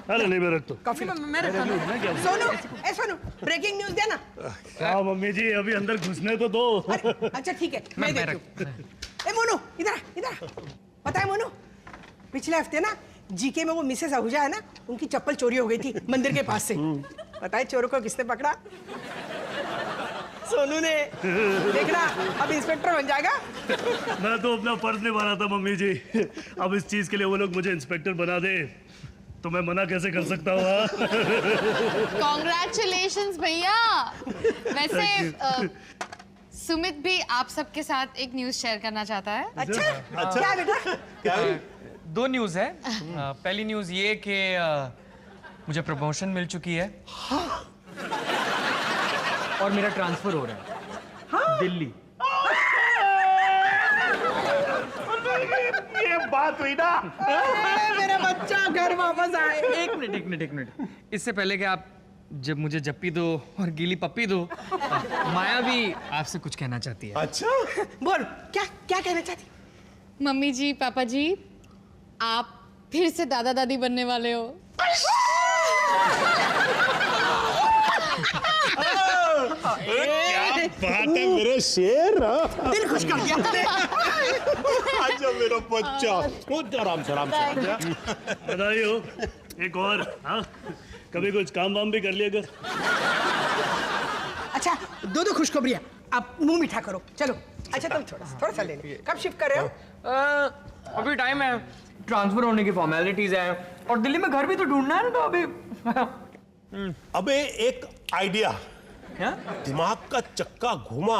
अरे नहीं मैं रख दो। कॉफी मैं रखता हूँ। सोनू ब्रेकिंग न्यूज देना। हाँ मम्मी जी अभी अंदर घुसने तो दो। अच्छा ठीक है मैं देती हूँ। ए मोनू इधर पता है मोनू, पिछले हफ्ते ना जीके में वो मिसेस आहूजा है ना, उनकी चप्पल चोरी हो गई थी मंदिर के पास से। पता है चोरों को किसने पकड़ा? सोनू ने। देखना अब इंस्पेक्टर बन जाएगा। मैं तो अपना फर्ज निभा रहा था मम्मी जी, अब इस चीज के लिए वो लोग मुझे इंस्पेक्टर बना दे तो मैं मना कैसे कर सकता हूँ? कॉन्ग्रेचुलेशंस भैया। वैसे सुमित भी आप सबके साथ एक न्यूज शेयर करना चाहता है। अच्छा क्या बेटा? क्या दो न्यूज है। पहली न्यूज ये कि मुझे प्रमोशन मिल चुकी है। हाँ। और मेरा ट्रांसफर हो रहा है। हाँ? दिल्ली। ये बात हुई ना। मेरा बच्चा घर वापस आए। एक मिनट। इससे पहले कि आप जब मुझे जप्पी दो और गीली पप्पी दो, माया भी आपसे कुछ कहना चाहती है। अच्छा बोल क्या कहना चाहती? मम्मी जी पापा जी आप फिर से दादा दादी बनने वाले हो। क्या बात है मेरे शेर। दिल खुश कर दिया तूने। अच्छा मेरा बच्चा आराम से बधाई हो। एक और हाँ कभी कुछ काम वाम भी कर लिया कर। अच्छा दो खुशखबरियां, अब मुंह मीठा करो चलो। अच्छा तुम थोड़ा सा ले लो। कब शिफ्ट कर रहे हो? अभी टाइम है, ट्रांसफर होने की फॉर्मेलिटीज है और दिल्ली में घर भी तो ढूंढना है ना, तो अभी। अबे एक आइडिया। क्या? दिमाग का चक्का घुमा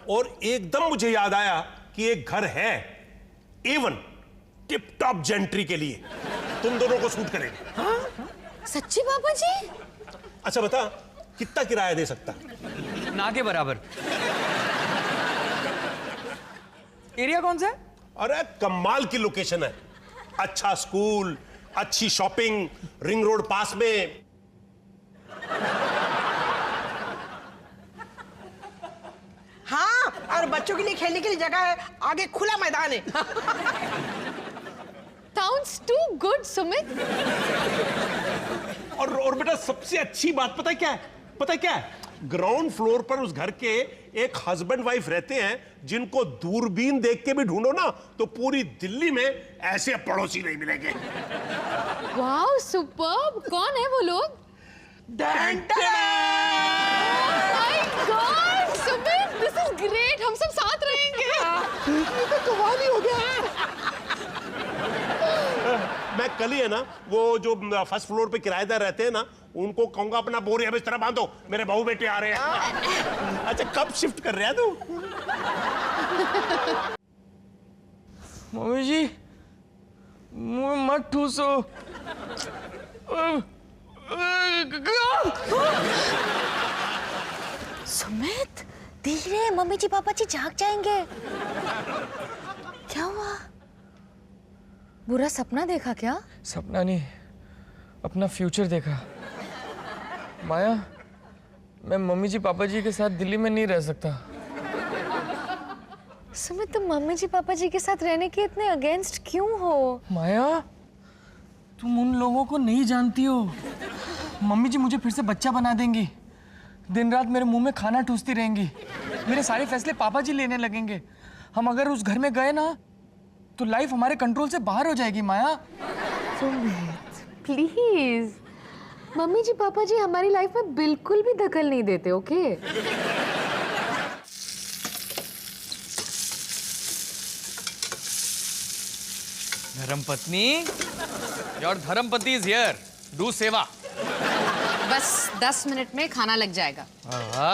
और एकदम मुझे याद आया कि एक घर है A1 टिप टॉप जेंट्री के लिए, तुम दोनों को सूट करेगा। हाँ? सच्ची पापा जी? अच्छा बता कितना किराया दे सकता? ना के बराबर। एरिया कौन सा है? अरे कमाल की लोकेशन है, अच्छा स्कूल, अच्छी शॉपिंग, रिंग रोड पास में। हाँ और बच्चों के लिए खेलने के लिए जगह है, आगे खुला मैदान है। Sounds too good, Sumit. और बेटा सबसे अच्छी बात पता है क्या है? ग्राउंड फ्लोर पर उस घर के एक हस्बैंड वाइफ रहते हैं जिनको दूरबीन देख के भी ढूंढो ना तो पूरी दिल्ली में ऐसे पड़ोसी नहीं मिलेंगे। Wow superb. कौन है वो लोग? My God Sumit this is great. हम सब साथ रहेंगे। ये तो कमाल ही हो गया है। मैं कल ही है ना वो जो फर्स्ट फ्लोर पे किराएदार रहते हैं ना, उनको कहूंगा अपना बोरिया बिस्तर बांधो, मेरे बहू बेटे आ रहे हैं। अच्छा कब शिफ्ट कर रहे हैं तू? मम्मी जी मुझे मत ठूसो। सुमित धीरे, मम्मी जी पापा जी जाग जाएंगे। क्या हुआ? बुरा सपना देखा क्या? सपना नहीं, अपना फ्यूचर देखा। माया मैं मम्मी जी पापा जी के साथ दिल्ली में नहीं रह सकता। सुमित तुम मम्मी जी पापा जी के साथ रहने के इतने अगेंस्ट क्यों हो? माया तुम उन लोगों को नहीं जानती हो। मम्मी जी मुझे फिर से बच्चा बना देंगी, दिन रात मेरे मुंह में खाना ठूसती रहेंगी, मेरे सारे फैसले पापा जी लेने लगेंगे। हम अगर उस घर में गए ना तो लाइफ हमारे कंट्रोल से बाहर हो जाएगी। माया सुमित प्लीज, मम्मी जी पापा जी हमारी लाइफ में बिल्कुल भी दखल नहीं देते। ओके धर्मपत्नी, योर धर्मपति इज हियर, डू सेवा। बस 10 मिनट में खाना लग जाएगा।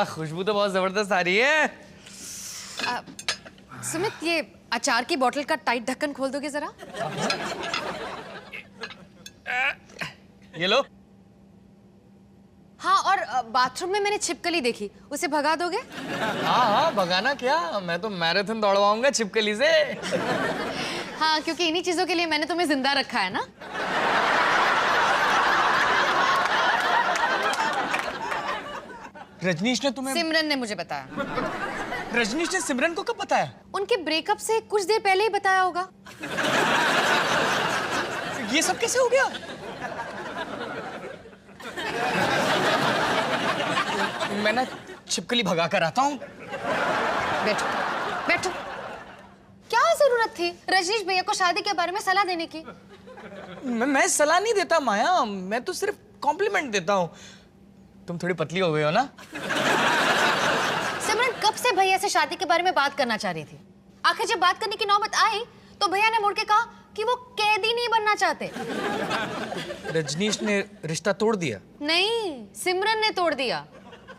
खुशबू तो बहुत जबरदस्त आ रही है। सुमित ये अचार की बोतल का टाइट ढक्कन खोल दोगे जरा? ये लो। हाँ और बाथरूम में मैंने छिपकली देखी, उसे भगा दोगे? हाँ भगाना क्या, मैं तो मैराथन दौड़वाऊंगा छिपकली से। हाँ क्योंकि इन्हीं चीजों के लिए मैंने तुम्हें जिंदा रखा है ना। रजनीश ने तुम्हें? सिमरन ने मुझे बताया। रजनीश ने सिमरन को कब बताया? उनके ब्रेकअप से कुछ देर पहले ही बताया होगा। ये सब कैसे हो गया? मैं ना छिपकली भगा कर आता हूँ। बैठो बैठो। क्या जरूरत थी रजनीश भैया को शादी के बारे में सलाह देने की? मैं सलाह नहीं देता माया, मैं तो सिर्फ कॉम्प्लीमेंट देता हूँ। तुम थोड़ी पतली हो गई हो ना। सिमरन कब से भैया से शादी के बारे में बात करना चाह रही थी। आखिर जब बात करने की नौबत आई तो भैया ने मुड़ के कहा कि वो कैदी नहीं बनना चाहते। रजनीश ने रिश्ता तोड़ दिया? नहीं, सिमरन ने तोड़ दिया।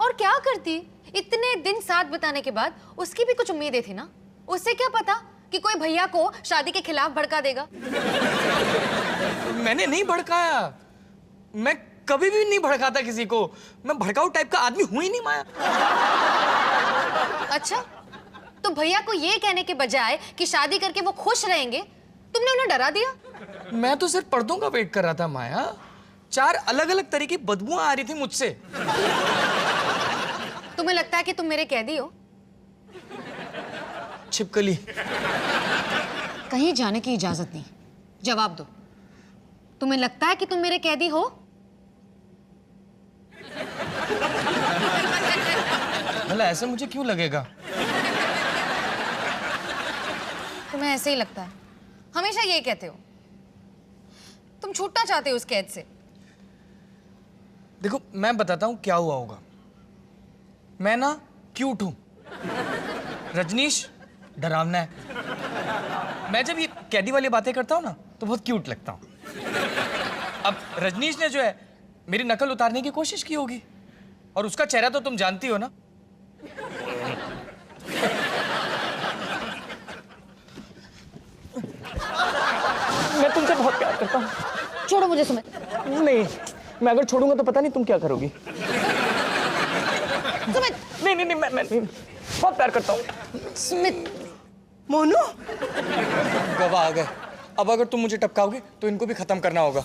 और क्या करती, इतने दिन साथ बिताने के बाद उसकी भी कुछ उम्मीदें थी ना। उससे क्या पता कि कोई भैया को शादी के खिलाफ भड़का देगा। मैंने नहीं भड़काया, मैं कभी भी नहीं भड़काता किसी को। मैं भड़काऊ टाइप का आदमी हूं ही नहीं माया। अच्छा, तो भैया को ये कहने के बजाय कि शादी करके वो खुश रहेंगे, तुमने उन्हें डरा दिया। मैं तो सिर्फ पर्दों का वेट कर रहा था माया। 4 अलग-अलग तरह की बदबुआं आ रही थी मुझसे। तुम्हें लगता है कि तुम मेरे कैदी हो? छिपकली। कहीं जाने की इजाजत नहीं। जवाब दो, तुम्हें लगता है कि तुम मेरे कैदी हो? भला ऐसे मुझे क्यों लगेगा? तुम्हें ऐसे ही लगता है, हमेशा ये कहते हो। तुम छूटना चाहते हो उस कैद से। देखो मैं बताता हूं क्या हुआ होगा। मैं ना क्यूट हूं, रजनीश डरावना है। मैं जब ये कैदी वाली बातें करता हूं ना तो बहुत क्यूट लगता हूं। अब रजनीश ने जो है मेरी नकल उतारने की कोशिश की होगी, और उसका चेहरा तो तुम जानती हो ना। मैं तुमसे बहुत प्यार करता हूँ। छोड़ो मुझे सुमित। नहीं, मैं अगर छोड़ूंगा तो पता नहीं तुम क्या करोगी। सुमित। नहीं नहीं नहीं, मैं नहीं, बहुत प्यार करता हूँ। सुमित। मोनू, गवाह आ गए। अब अगर तुम मुझे टपकाओगे तो इनको भी खत्म करना होगा।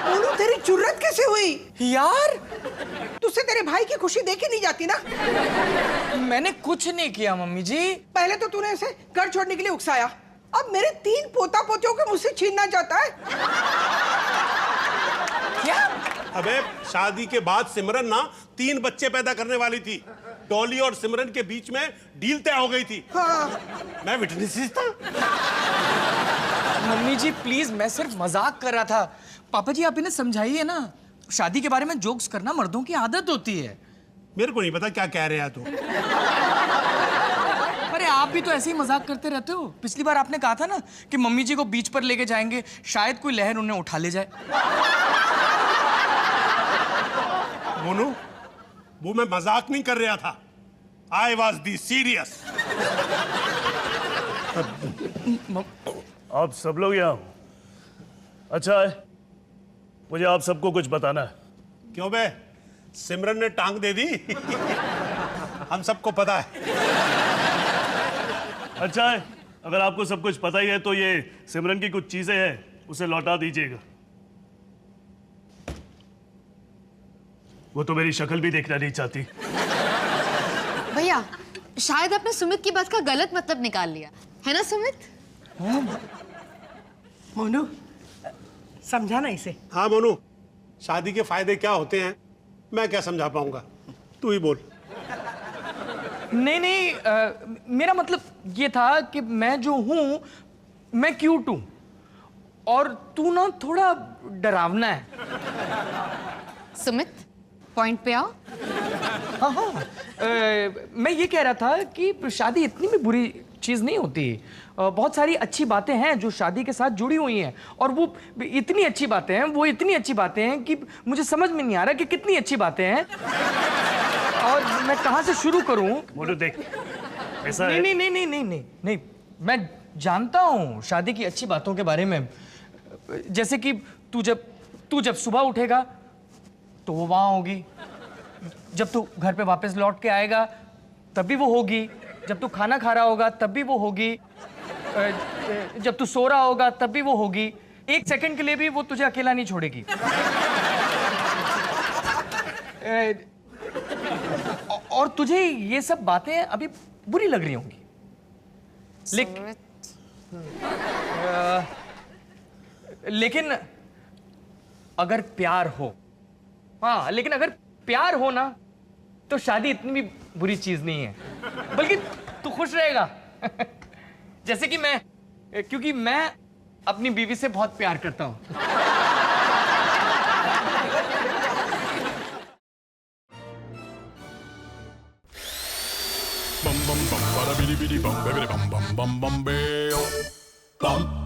मोनू तेरी जुर्रत कैसे हुई? यार तुझसे तेरे भाई की खुशी देखी नहीं जाती ना। मैंने कुछ नहीं किया मम्मी जी। पहले तो तूने इसे घर छोड़ने के लिए उकसाया, अब मेरे 3 पोता पोतियों को मुझसे छीनना चाहता है। क्या? अबे शादी के बाद सिमरन ना 3 बच्चे पैदा करने वाली थी। डॉली और सिमरन के बीच में डील तय हो गई थी। हाँ। मैं विटनेस था। मम्मी जी प्लीज, मैं सिर्फ मजाक कर रहा था। पापा जी आप इन्हें समझाइए ना, शादी के बारे में जोक्स करना मर्दों की आदत होती है। मेरे को नहीं पता क्या कह रहे हैं तू। अरे आप भी तो ऐसे ही मजाक करते रहते हो। पिछली बार आपने कहा था ना कि मम्मी जी को बीच पर लेके जाएंगे, शायद कोई लहर उन्हें उठा ले जाए। मोनू, वो मैं मजाक नहीं कर रहा था। I was the serious. आप सब लोग यहाँ हो? अच्छा है, मुझे आप सबको कुछ बताना है। क्यों बे, सिमरन ने टांग दे दी? हम सबको पता है। अच्छा है, अगर आपको सब कुछ पता ही है तो ये सिमरन की कुछ चीजें हैं, उसे लौटा दीजिएगा। वो तो मेरी शक्ल भी देखना नहीं चाहती। भैया, शायद आपने सुमित की बात का गलत मतलब निकाल लिया है ना सुमित? मोनू, समझा ना इसे। हाँ मोनू, शादी के फायदे क्या होते हैं मैं क्या समझा पाऊंगा, तू ही बोल। नहीं नहीं, मेरा मतलब ये था कि मैं जो हूं मैं क्यूट हूं, और तू ना थोड़ा डरावना है। सुमित, पॉइंट पे आओ। हाँ हाँ, मैं ये कह रहा था कि शादी इतनी भी बुरी चीज़ नहीं होती। बहुत सारी अच्छी बातें हैं जो शादी के साथ जुड़ी हुई हैं, और वो इतनी अच्छी बातें हैं, वो इतनी अच्छी बातें हैं कि मुझे समझ में नहीं आ रहा कि कितनी अच्छी बातें हैं और मैं कहाँ से शुरू करूँ। मोनू देख, ऐसा नहीं है। नहीं नहीं नहीं नहीं नहीं नहीं, मैं जानता हूँ शादी की अच्छी बातों के बारे में। जैसे कि तू जब सुबह उठेगा तो वो वहाँ होगी, जब तू घर पे वापस लौट के आएगा तब भी वो होगी, जब तू खाना खा रहा होगा तब भी वो होगी, जब तू सो रहा होगा तब भी वो होगी। 1 सेकंड के लिए भी वो तुझे अकेला नहीं छोड़ेगी। और तुझे ये सब बातें अभी बुरी लग रही होंगी, लेकिन अगर प्यार हो, हाँ लेकिन अगर प्यार हो ना तो शादी इतनी भी बुरी चीज नहीं है, बल्कि तू खुश रहेगा। जैसे कि मैं, क्योंकि मैं अपनी बीवी से बहुत प्यार करता हूं। bum bum bum bada bidi bidi bum bidi bum bum bum bum bam